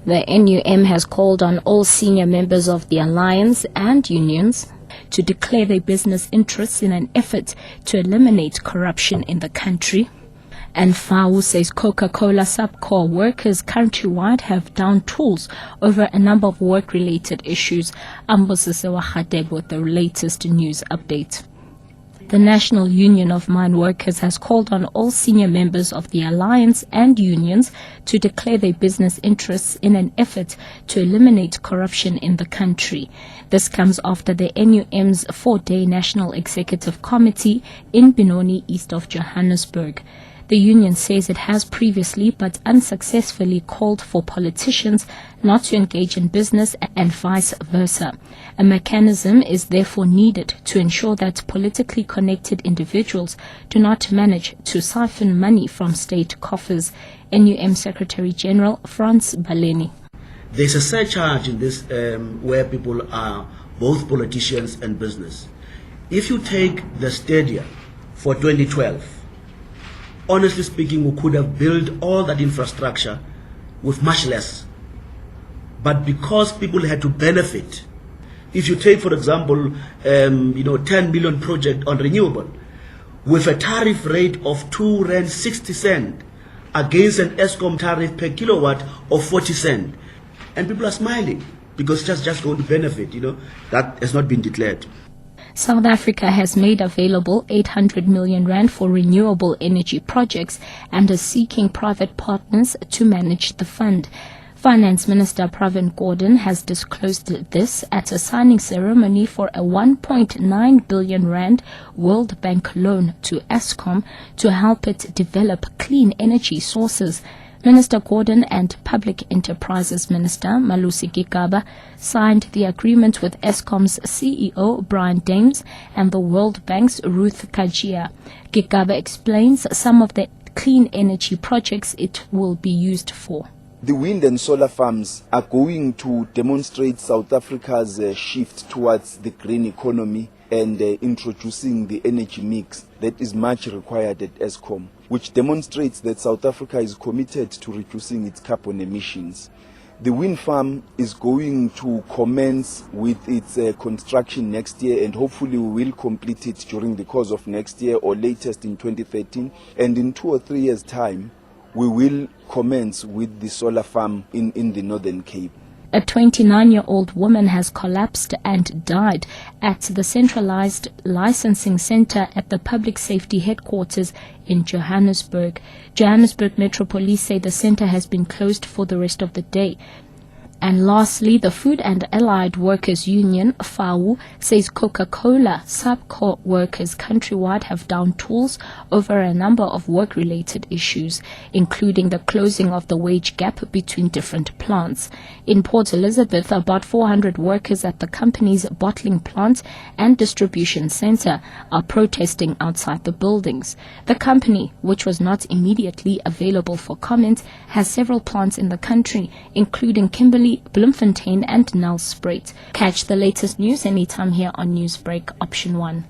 The NUM has called on all senior members of the alliance and unions to declare their business interests in an effort to eliminate corruption in the country. And FAO says Coca-Cola subcore workers countrywide have down tools over a number of work-related issues. Ambosesewa Khateb with the latest news update. The National Union of Mine Workers has called on all senior members of the alliance and unions to declare their business interests in an effort to eliminate corruption in the country. This comes after the NUM's 4-day National Executive Committee in Benoni, east of Johannesburg. The union says it has previously but unsuccessfully called for politicians not to engage in business and vice versa. A mechanism is therefore needed to ensure that politically connected individuals do not manage to siphon money from state coffers. NUM Secretary General Frans Baleni. There's a surcharge in this where people are both politicians and business. If you take the stadia for 2012, honestly speaking, we could have built all that infrastructure with much less. But because people had to benefit, if you take, for example, 10 million project on renewable, with a tariff rate of R2.60 against an ESCOM tariff per kilowatt of 40 cents, and people are smiling because it's just going to benefit, that has not been declared. South Africa has made available 800 million rand for renewable energy projects and is seeking private partners to manage the fund. Finance Minister Pravin Gordhan has disclosed this at a signing ceremony for a 1.9 billion rand World Bank loan to Eskom to help it develop clean energy sources. Minister Gordhan and Public Enterprises Minister Malusi Gigaba signed the agreement with Eskom's CEO Brian Dames and the World Bank's Ruth Kajia. Gigaba explains some of the clean energy projects it will be used for. The wind and solar farms are going to demonstrate South Africa's shift towards the green economy and introducing the energy mix that is much required at Eskom, which demonstrates that South Africa is committed to reducing its carbon emissions. The wind farm is going to commence with its construction next year, and hopefully we will complete it during the course of next year or latest in 2013. And in 2 or 3 years' time, we will commence with the solar farm in the Northern Cape. A 29-year-old woman has collapsed and died at the centralized licensing center at the Public Safety Headquarters in Johannesburg. Johannesburg Metro Police say the center has been closed for the rest of the day. And lastly, the Food and Allied Workers Union, FAO, says Coca-Cola subcore workers countrywide have down tools over a number of work-related issues, including the closing of the wage gap between different plants. In Port Elizabeth, about 400 workers at the company's bottling plant and distribution center are protesting outside the buildings. The company, which was not immediately available for comment, has several plants in the country, including Kimberley, Bloemfontein and Nelspruit. Catch the latest news anytime here on Newsbreak Option 1.